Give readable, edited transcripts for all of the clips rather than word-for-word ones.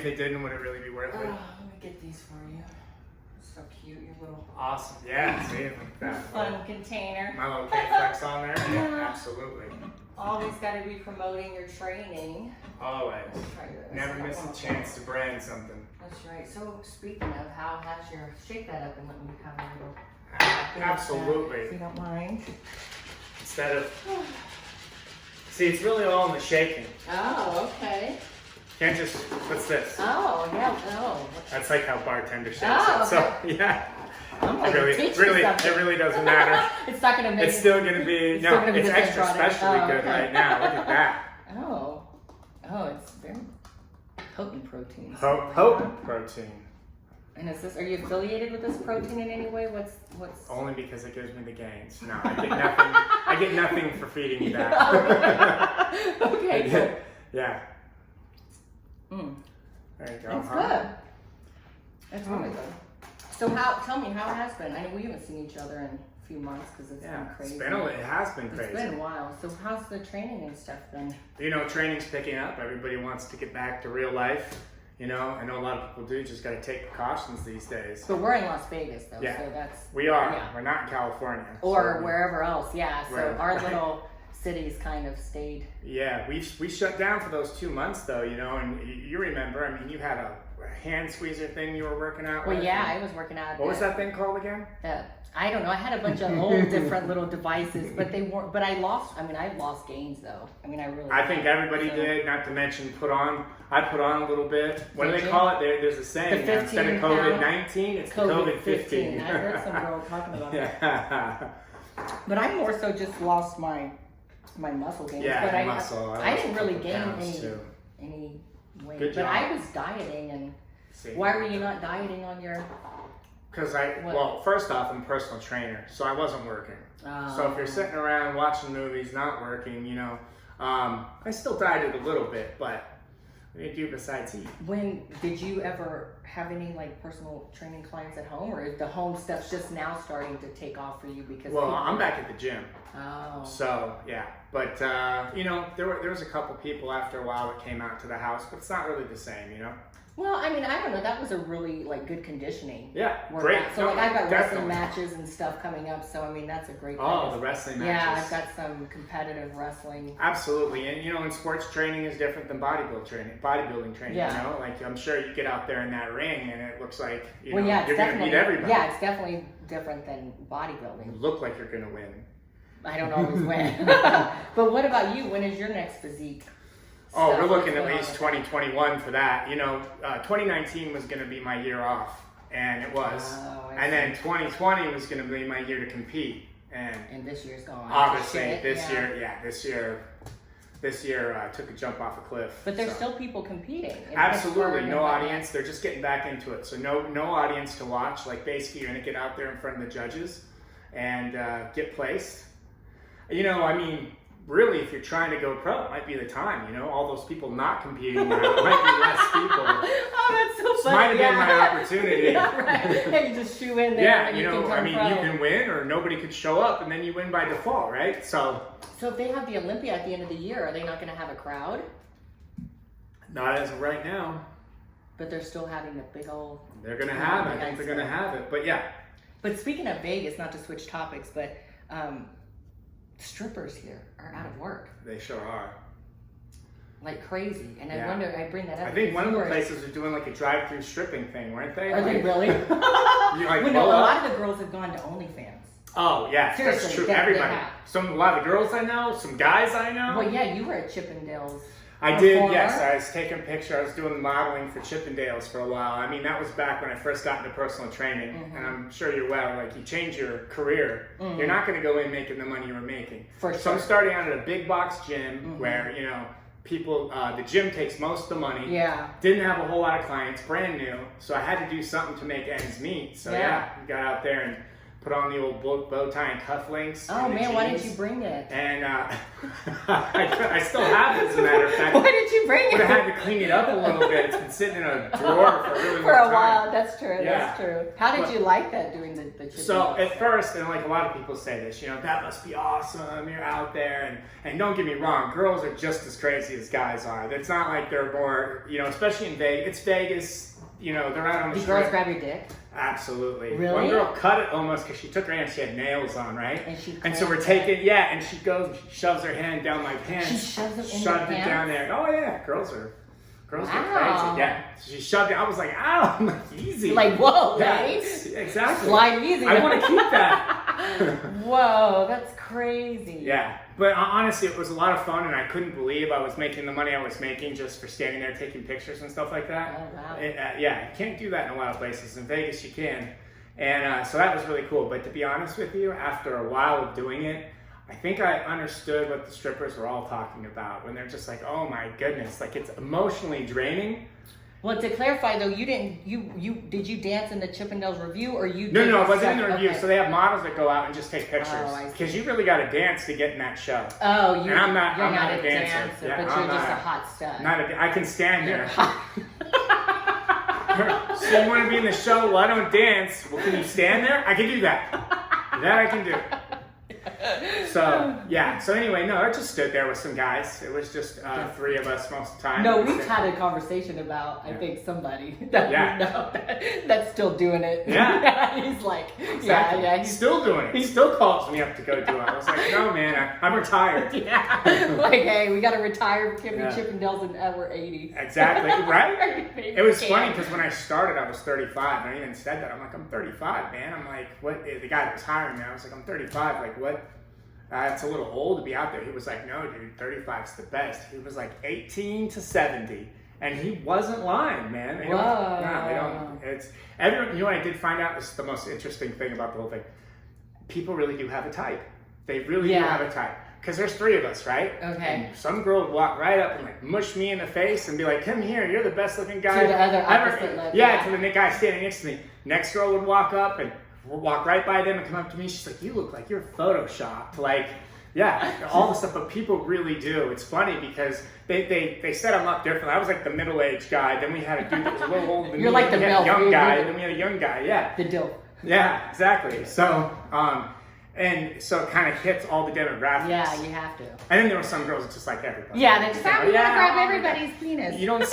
if they didn't, would it really be worth it? Let me get these for you. So cute, your little Awesome. Yeah, see, look at that. fun container. My little K-Flex on there? Yeah, absolutely. Always got to be promoting your training. Always. Let's try this. Never miss a chance to brand something. That's right. So speaking of, how has your, shake that up and let me have a little. Absolutely. If you don't mind. Instead of, see, it's really all in the shaking. Oh, okay. Can't just, what's this? Oh, yeah, oh. That's like how bartender shakes Oh, it. So, yeah. I'm It going to teach you something. it really doesn't matter. It's not going to make It's still going to be, still gonna be it's the same extra product. specially Oh, good okay. right now. Look at that. Oh. Oh, it's very potent protein. Potent protein. And is this, are you affiliated with this protein in any way? What's Only because it gives me the gains. No, I get nothing. I get nothing for feeding you that. Okay, cool. Yeah. Mm. There you go. That's good. That's really good. So tell me how it has been. I know we haven't seen each other in a few months because it's been crazy. It has been crazy. It's been a while. So how's the training and stuff been? You know, training's picking up. Everybody wants to get back to real life. You know, I know a lot of people do. Just got to take precautions these days. But we're in Las Vegas though, Yeah. so that's. We are. Yeah. We're not in California. Or so wherever else, yeah. So Right. our little cities kind of stayed. Yeah, we shut down for those 2 months though, you know, and you remember, I mean, you had a hand squeezer thing you were working out with. Well, yeah, I was working out. What was that thing called again? I don't know. I had a bunch of old different little devices, but they weren't. But I lost gains though. I mean, I really. I think everybody did. Not to mention I put on a little bit. What do they call it? There's a saying now, instead of COVID-19, it's COVID-15. I heard some girl talking about that. Yeah. But I more so just lost my muscle gains. Yeah, but muscle. I didn't really gain any weight. Good but job. I was dieting, and See? why were you not dieting on your? Because first off, I'm a personal trainer, so I wasn't working. So if you're sitting around watching movies, not working, you know, I still dieted a little bit, but what do you do besides eat? When did you ever have any like personal training clients at home, or is the home stuff just now starting to take off for you? Because I'm back at the gym. Oh. So yeah, but you know, there was a couple people after a while that came out to the house, but it's not really the same, you know. Well, I mean, I don't know. That was a really like good conditioning. Yeah, workout. great. So like I've got wrestling Definitely. matches and stuff coming up. So I mean, that's a great. Oh, the wrestling matches. Yeah, I've got some competitive wrestling. Absolutely, and you know, and sports training is different than bodybuilding training. Yeah. You know, like I'm sure you get out there in that ring and it looks like you're it's going to definitely beat everybody. Yeah, it's definitely different than You bodybuilding. look like you're going to win. I don't always win. But what about you? When is your next physique? Oh, we're looking at least 2021 for that. You know, 2019 was going to be my year off, and it was. Oh, and then 2020 was going to be my year to compete. And this year's gone. Obviously, Shit, this year took a jump off a cliff. But there's still people competing. Absolutely, no audience. They're just getting back into it. So no audience to watch. Like basically, you're going to get out there in front of the judges and get placed. You know, I mean, really, if you're trying to go pro, it might be the time. You know, all those people not competing now, it might be less people. Oh, that's so funny. This might have been my opportunity. Yeah, right. Yeah, you just shoe in there. Yeah, and you know, can I mean, pro. you can win, or nobody could show up, and then you win by default, right? So if they have the Olympia at the end of the year, are they not going to have a crowd? Not as of right now. But they're still having a big old. They're gonna have it. I think they're gonna have it. But yeah. But speaking of Vegas, not to switch topics, but strippers here are out of work. They sure are. Like crazy. And Yeah. I wonder, I bring that up. I think one of the places are doing like a drive-through stripping thing, weren't they? Are they really? You like well, no, a lot of the girls have gone to OnlyFans. Oh yeah, Seriously, that's true. they Everybody. have. A lot of the girls I know, some guys I know. Well, yeah, you were at Chippendales. I did, yes. I was taking pictures. I was doing modeling for Chippendales for a while. I mean, that was back when I first got into personal training. Mm-hmm. And I'm sure you're well, like you change your career. Mm-hmm. You're not going to go in making the money you were making. For So sure. I'm starting out at a big box gym Mm-hmm. where, you know, people, the gym takes most of the money. Yeah. Didn't have a whole lot of clients, brand new. So I had to do something to make ends meet. So yeah, we got out there and put on the old bow tie and cufflinks. Oh and the man, why didn't jeans. you bring it? And I still have it, as a matter of fact. Why did you bring it? But I had to clean it up a little bit. It's been sitting in a drawer for a really For long a time. while, that's true. Yeah. That's true. How did you like that doing the chicken? So at first, and like a lot of people say this, you know, that must be awesome. You're out there, and don't get me wrong, girls are just as crazy as guys are. It's not like they're more, you know, especially in Vegas. It's Vegas. You know, they're out on the Did strip. girls grab your dick? Absolutely. Really? One girl cut it almost because she took her hand. She had nails on, right? And so we're taking, and she goes, she shoves her hand down my pants. She shoves it in shoved your it pants? down there. Oh yeah, girls are Wow. crazy. Yeah. So she shoved it. I was like, ow, I'm like, easy. You're like, whoa, yeah, right? exactly. Slide easy. I want to keep that. Whoa, that's crazy. Yeah, but honestly, it was a lot of fun, and I couldn't believe I was making the money I was making just for standing there taking pictures and stuff like that. Oh, wow. Yeah, you can't do that in a lot of places. In Vegas, you can. And so that was really cool. But to be honest with you, after a while of doing it, I think I understood what the strippers were all talking about when they're just like, oh my goodness, like it's emotionally draining. Well, to clarify though, you didn't. Did you dance in the Chippendales review, or you? No, did it wasn't in the stuff- review. okay. So they have models that go out and just take pictures Oh, I see. because you really got to dance to get in that show. Oh, And I'm not a a dancer. Yeah, but I'm you're just not. a hot stud. I can stand You're there. hot. So you want to be in the show? Well, I don't dance. Well, can you stand there? I can do that. That I can do. So, yeah. So anyway, no, I just stood there with some guys. It was just three of us most of the time. No, we've had a conversation about, I think, somebody that Yeah. we know that's still doing it. Yeah. He's like, Exactly. yeah, He's still doing it. He still calls me up to go do it. I was like, no, man, I'm retired. yeah. Like, hey, we got to retire from Yeah. Chippendales and we're 80. Exactly. Right? Maybe It was we funny can. because when I started, I was 35. And I even said that. I'm like, I'm 35, man. I'm like, what? The guy that was hiring me, I was like, I'm 35. Like, what? It's a little old to be out there. He was like, no, dude, 35's the best. He was like 18 to 70. And he wasn't lying, man. They don't. It's everyone. You know what I did find out? This is the most interesting thing about the whole thing. People really do have a type. They really do have a type. Because there's three of us, right? Okay. And some girl would walk right up and like mush me in the face and be like, come here, you're the best looking guy. To the other ever." opposite look, Yeah, yeah. to the guy standing next to me. Next girl would walk up and walk right by them and come up to me. She's like, you look like you're photoshopped. Like, yeah, all the stuff. But people really do. It's funny because they set them up differently. I was like the middle-aged guy. Then we had a dude that was a little older than me. You're like the we had a MILF. young guy. Then we had a young guy. Yeah. The dope. Yeah, exactly. So, and so it kind of hits all the demographics. Yeah, you have to. And then there were some girls that just like everybody. Yeah, they just Yeah, want to grab everybody's penis. You don't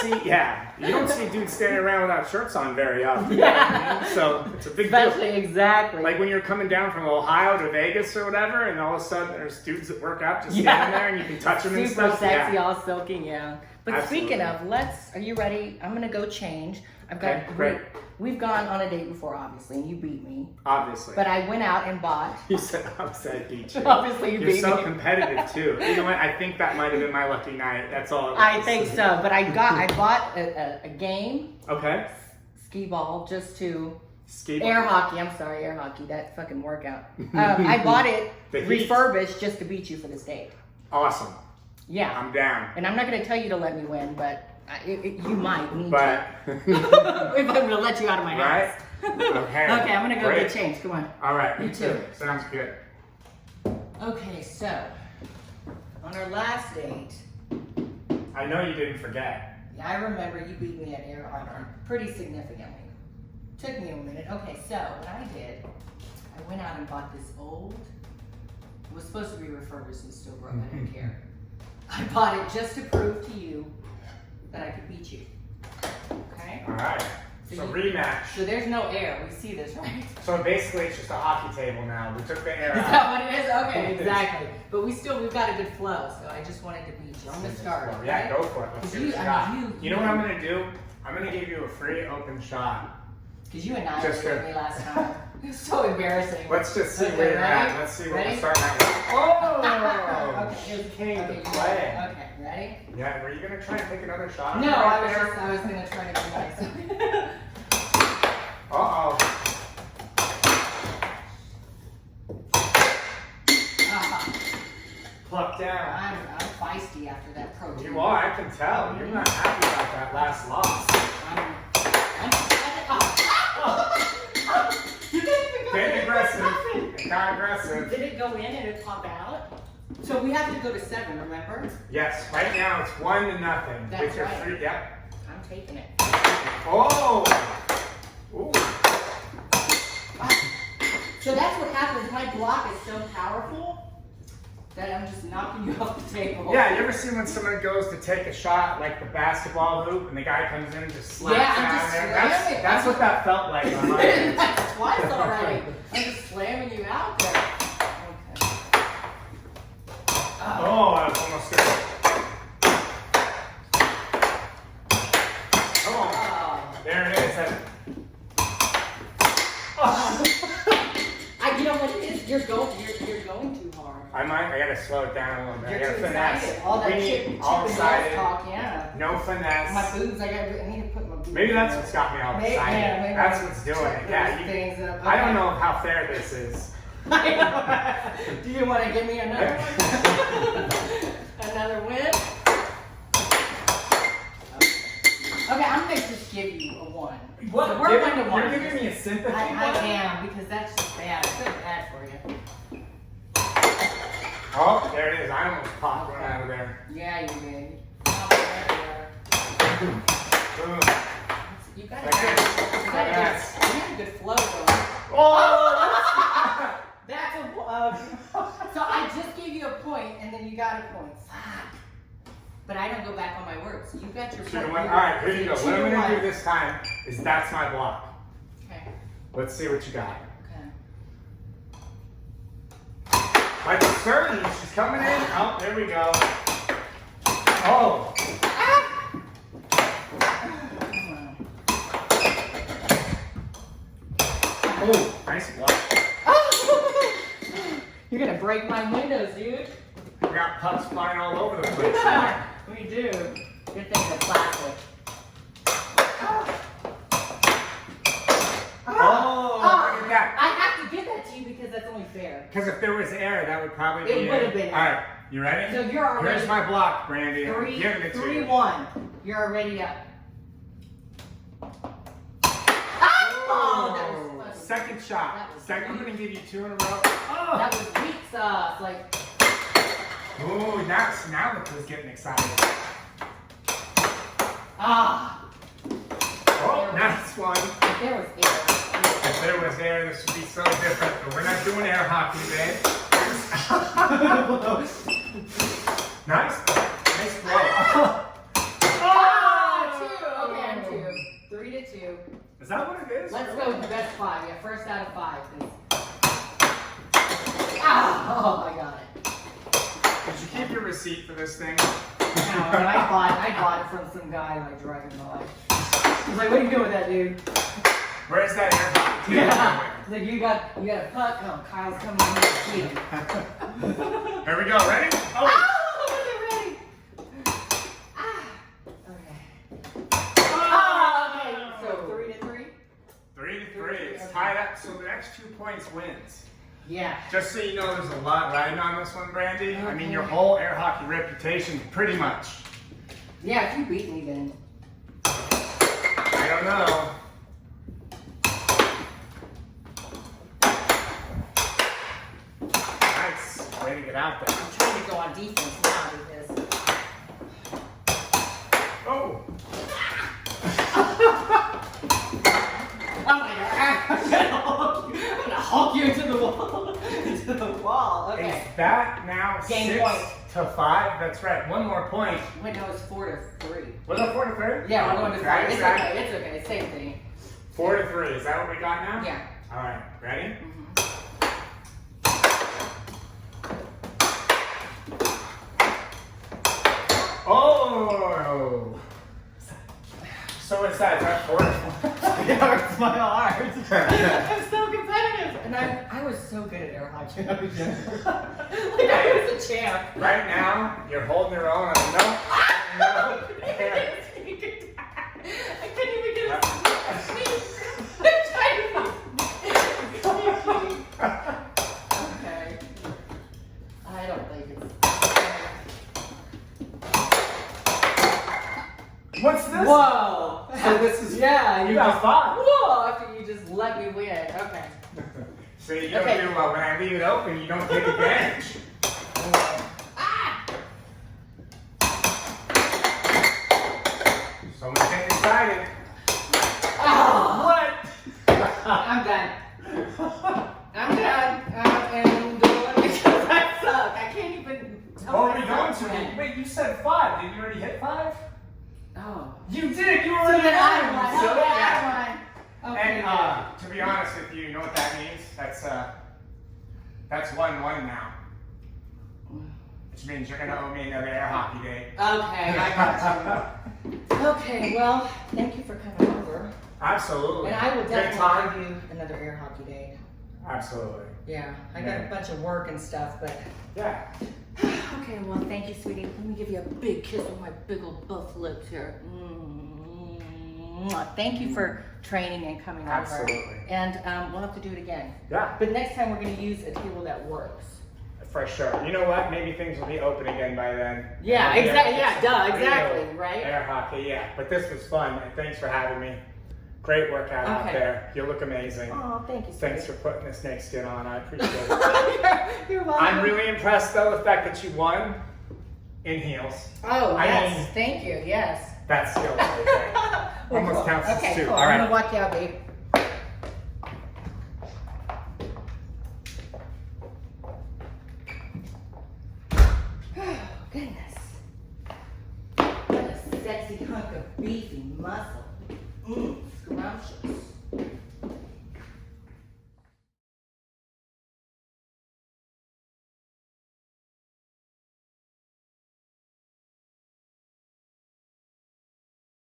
see dudes standing around without shirts on very often. You know what I mean? So it's a big Especially, deal. exactly. Like when you're coming down from Ohio to Vegas or whatever, and all of a sudden there's dudes that work out just standing there, and you can touch them and Super stuff. sexy, Yeah. all silky, yeah. But Absolutely. speaking of, are you ready? I'm gonna go change. Okay, great. We've gone on a date before, obviously, and you beat me. Obviously. But I went out and bought. You said obviously I beat you. Obviously, you You're beat so me. competitive too. You know what? I think that might have been my lucky night. That's all. I think so, but I bought a game, Okay. skee ball, just to Skate. air hockey. I'm sorry, air hockey. That fucking workout. I bought it The heat. refurbished just to beat you for this date. Awesome. Yeah, I'm down. and I'm not gonna tell you to let me win, but you might need But to. If I'm gonna let you out of my right? house. Okay. Okay, I'm gonna go Great. get changed. Come on. All right. You too. Sounds good. Okay, so on our last date, I know you didn't forget. yeah, I remember you beat me at air hockey pretty significantly. Took me a minute. Okay, so what I did, I went out and bought this old. It was supposed to be refurbished and still broke. I don't care. I bought it just to prove to you that I could beat you. Okay. All right. So So rematch. So there's no air. We see this, right? So basically, it's just a hockey table now. We took the air Is out. that what it is? Okay, exactly. But we've got a good flow, so I just wanted to beat you. I'm gonna start. Yeah, right? go for it. Let's see what you I got. mean, You know what I'm gonna do? I'm gonna give you a free open shot. Because you and I Just were to- me last time. It was so embarrassing. Let's just see Okay, where you're ready? at. Let's see what Ready? we're starting out with. Oh! Okay, She here's- came okay, to you play. ready? Okay, ready? Yeah, were you gonna try and take another shot? No, right I was there? gonna try to be nice. Uh-oh. Pluck down. I'm feisty after that protein. You are, I can tell. You're not happy about that last loss. I'm Getting aggressive. Got aggressive. Did it go in and it pop out? So we have to go to 7, remember? Yes, right now it's 1-0. That's With your right. free, yep. I'm taking it. Oh! Ooh. So that's what happens. My block is so powerful that I'm just knocking you off the table. Yeah, you ever seen when someone goes to take a shot like the basketball hoop and the guy comes in and just slaps Yeah, I'm down just there? slamming. That's what that felt like on my end. That's twice already. I'm just slamming you out there. Okay. Oh, I was almost there. Come on. Oh. There it is. You know what it is? You're going too hard. I gotta slow it down a little bit. I You're gotta too finesse. excited. All that chip all and excited. talk, yeah. No finesse. My boobs, I need to put my boobs. Maybe that's what's got me all Maybe- excited. yeah, maybe That's I'll what's doing check it. Yeah, those things up. I don't Okay. know how fair this is. I know. Do you want to give me another one? Another win? Okay, I'm going to just give you a 1. What? So we're 1-1. You're giving me a sympathy? I am, because that's just bad. I feel bad for you. Oh, there it is. I almost popped one out of there. Yeah, you did. Boom. You got Yes. a good flow going. Oh! That's a so I just gave you a point, and then you got a point. Fuck. But I don't go back on my words. You got your point. All right, here you go. What I'm going to 2-1. do this time is that's my block. Okay. Let's see what you got. Okay. Like a surgeon, she's coming in. Oh, there we go. Oh. Oh, nice block. You're gonna break my windows, dude. We got pucks flying all over the place. We do. Good thing they're plastic. Oh, look at that. I have to give that to you because that's only fair. Because if there was air, that would probably be It would have been. All right, you ready? So you're already. Here's my block, Brandy. I'm giving it to you. 3-1. You're already up. Oh, that was funny. Second shot. That was Second, I'm weak. going to give you 2 in a row. Oh. That was weak sauce. Like, Ooh, now look who's getting excited. ah. Oh, nice one. If there was air. If there was air, this would be so different. But we're not doing air hockey, babe. Nice. Nice throw. Ah, 2. Okay, I'm 2. 3-2. Is that what it is? Let's go best 5. Yeah, first out of 5. Ah, oh, I got it. Did you keep your receipt for this thing? No, I bought it from some guy like driving by. He's like, what are you doing with that, dude? Where's that air hockey? Yeah. He's like, you got a puck? Oh, Kyle's coming in here to see him. Here we go. Ready? Oh. Oh, was it ready? Ah. Okay. Oh. Okay, so 3-3? 3-3. It's tied up, so the next 2 points wins. Yeah. Just so you know, there's a lot riding on this one, Brandy. I mean, your whole air hockey reputation, pretty much. Yeah, if you beat me, then. I don't know. Nice. Way to get out there. I'm trying to go on defense now because. Oh. Oh my god. I'm gonna hulk you into the wall. Into the wall. Okay. Is that now Game 6-5? That's right. One more point. Wait, no, it's 4-3. Was it 4-3? Yeah, we're going to 5. It's Exactly. okay. It's okay. Same thing. 4-3. Is that what we got now? Yeah. All right. Ready? Oh. So what's that? Is that 4? It hurts my heart. I'm so competitive. And I was so good at air hockey. Like I was a champ. Right now, you're holding your own. No. I couldn't even get a Okay. I don't think it's. What's this? Whoa! So this is yeah. You got 5. Whoa! After you just let me win. Okay. So you don't Okay. do when I leave it open, you don't take advantage. Ah! Someone's getting excited. Oh, What? I'm done. I'm done. And because I suck. I can't even tell What are we going myself to? when. Wait, you said 5. Did you already hit 5? Oh. You did. You So already then I had won. it. So, Okay, yeah. I won. Okay. And to be honest with you, you know what that means? That's 1-1 now. Which means you're gonna owe me another air hockey day. Okay, I got you. Okay, well, thank you for coming over. Absolutely. And I will Good definitely time. give you another air hockey day. Absolutely. Yeah, I got Yeah. a bunch of work and stuff, but. Yeah. Okay, well, thank you, sweetie. Let me give you a big kiss on my big old buff lips here. Mwah. Thank you for training and coming over. Absolutely. And we'll have to do it again. Yeah. But next time we're going to use a table that works. For sure. You know what? Maybe things will be open again by then. Yeah, Maybe exactly. I Yeah, can duh, get some exactly, real right? Air hockey, yeah. But this was fun, and thanks for having me. Great workout out Okay. there. You look amazing. Oh, thank you, Thanks sweetie. for putting the snake skin on. I appreciate it. You're welcome. I'm really impressed, though, the fact that you won in heels. Oh, I yes. mean- Thank you. Yes. That's skill right there. Well, Almost cool. counts as Okay, 2. cool. All I'm right. going to walk you out, babe. Oh, goodness. What a sexy hunk of beefy muscle. Scrumptious.